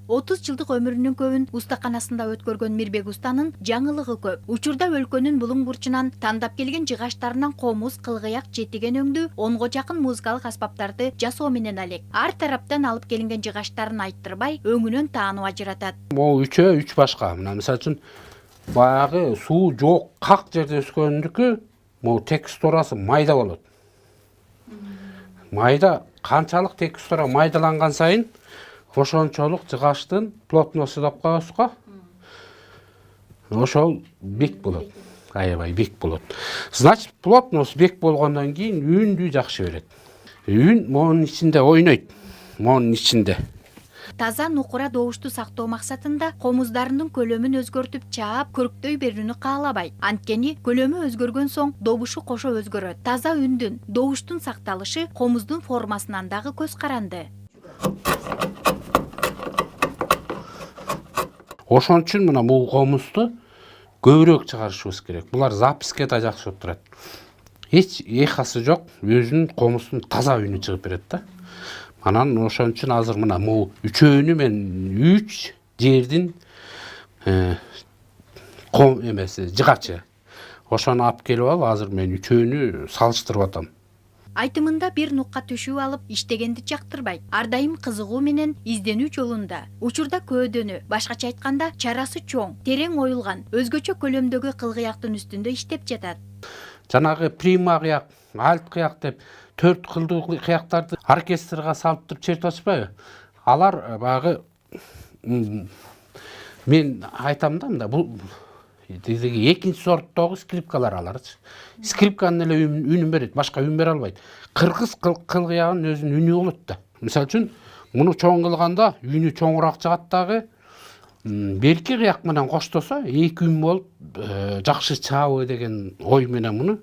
30 жылдык өмүрүнүн көбүн устаканасында өткөргөн Мирбек устанын жаңылыгы көп. Учурда өлкөнүн булуң бурчунан тандап келген жыгачтарынан комуз, кылгыяк, жетиген өңдүү 10го жакын музыкалык аспаптарды жасоо менен алек. Ар тараптан алып келинген жыгачтарын айттырбай, өңүнөн таанып ажыратат. Могу үчөө үч башка. Мына мисалы үчүн баягы суу жок как жерде өскөндүкү могу текстурасы майда болот. Майда канчалык текстура майдаланган сайын ошончолук жыгачтын плотносту деп коебузго. Ошол бек болот. Аябай бек болот. Значит, плотность бек болгондон кийин үндү жакшы берет. Үн монун ичинде ойнойт. Монун ичинде. Таза нукура добушту сактоо максатында комуздарынын көлөмүн өзгөртүп чаап, көрктөй берүүнү каалабайт. Анткени көлөмү өзгөргөн соң добушу кошо өзгөрөт. Таза үндүн, добуштун сакталышы комуздун формасынан дагы көз каранды. Ошон үчүн мына бул комузду көбүрөөк чыгарышыбыз керек. Булар записке да жакшы болуп турат. Эч эхасы жок, өзүнүн комуздун таза үнү чыгып берет да. Анан ошон үчүн азыр мына могу үчөөнү мен 3 жердин эмеси жыгачы. Ошону алып келип алып, азыр мен үчөөнү салыштырып атам. Айтымында бир нукка түшүү алып иштегенди жактырбайт. Ар дайым кызыгуу менен изденүү жолунда. Учурда көөдөнү, башкача айтканда, чарасы чоң, терең оюлган, өзгөчө көлөмдөгү кылгыяктын үстүндө иштеп жатат. Жанагы прима кыяк, альт кыяк деп 4 кылдуу кыяктарды оркестрга салып туруп чертип атышпайбы? Алар баягы мен айтам да мында бул экинчи сорттогу скрипкалар аларчы. Скрипканын эле үнүн берет, башка үн бере албайт. Кыргыз кылгыягынын өзүнүн үнү болот да. Мисалы үчүн муну чоң кылганда үнү чоңураак чыгат дагы. Берки кыяк менен коштосо эки үн болуп жакшы чаабы деген ой менен муну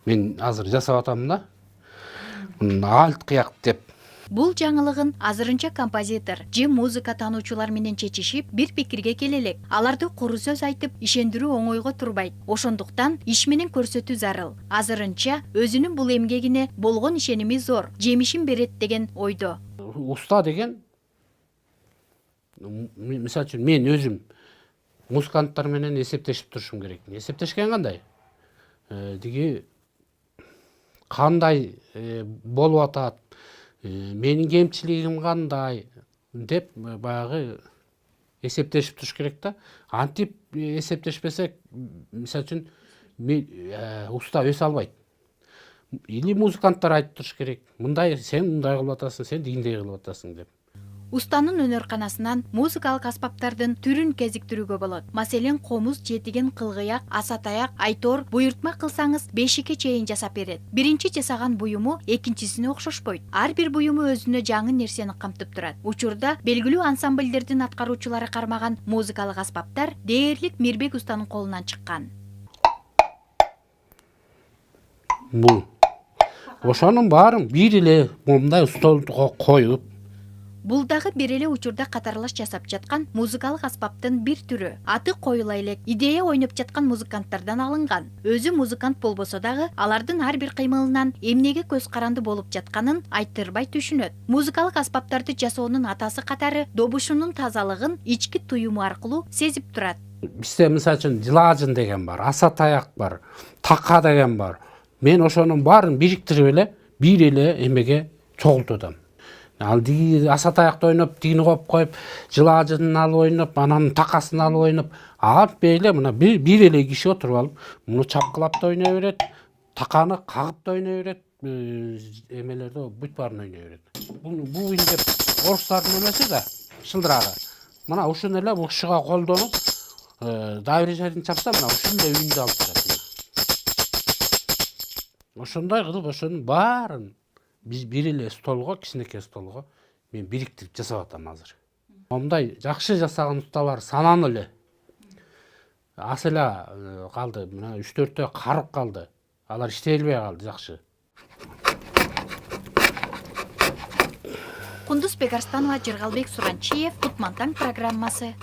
мен азыр жасап атам да. Альт кыяк деп. Бул жаңылыгын азырынча композитор же музыка таануучулар менен чечишип, бир пикирге келелек. Аларды куру сөз айтып, ишендирүү оңойго турбайт. Ошондуктан иш менен көрсөтүү зарыл. Азырынча өзүнүн бул эмгегине болгон ишеними зор, жемишин берет деген ойдо. Уста деген мисалы үчүн мен өзүм музыканттар менен эсептешип турушум керек. Эсептешкен кандай? Диги кандай болуп атат? Менин кемчилигим кандай деп баягы эсептешип туруш керек да. Антип эсептешпесек, мисалы үчүн уста өсө албайт. Или музыканттар айтып туруш керек. Мындай сен мындай кылып атасың, сен дегендей кылып атасың деп. Устанын өнөрканасынан музыкалык аспаптардын түрүн кезиктирүүгө болот. Маселен, комуз, жетиген, кылгыяк, асатаяк, айтор, буйртма кылсаңыз 5ке чейин жасап берет. Биринчи жасаган буюму экинчисине окшошпойт. Ар бир буюму өзүнө жаңы нерсени камтып турат. Учурда белгилүү ансамбльдердин аткаруучулары кармаган музыкалык аспаптар дээрлик Мирбек устанын колунан чыккан. Бул ошонун баарын бир эле момундай столго коюп. Бул дагы бир эле учурда катарлаш жасап жаткан музыкалык аспаптын бир түрү. Аты коюла элек, идея ойноп жаткан музыканттардан алынган. Өзү музыкант болбосо дагы, алардын ар бир кыймылынан эмнеге көз каранды болуп жатканын айттырбай түшүнөт. Музыкалык аспаптарды жасоонун атасы катары добушунун тазалыгын ички туюму аркылуу сезип турат. Бизде мисалы үчүн жылажын деген бар, асатаяк бар, така деген бар. Мен ошонун баарын бириктирип эле бир эле эмеге чогултудум. Ал диги асатаякты ойноп, тигини коюп, жылажынын алып ойноп, анан такасын алып ойноп, алып эле мына бир эле киши отуруп алып, муну чапкылап да ойной берет, таканы кагып да ойной берет, эмелерди бүт баарын ойной берет. Бул үн деп орустардын эмеси да, шылдырагы. Мына ушуну эле ушуга колдонуп, дайрежадын чапса, мына ушундай үндү алып турат. Ошондой кылып, ошонун баарын биз бир эле столго, кичинекей столго мен бириктирип жасап атам азыр. Момундай жакшы жасаган усталар санануу эле. Аз эле калды, мына 3-4төө карып калды. Алар иштей албай калды жакшы. Кундуз Бекарстанова, Жыргалбек Суранчиев, Кутмантаң программасы.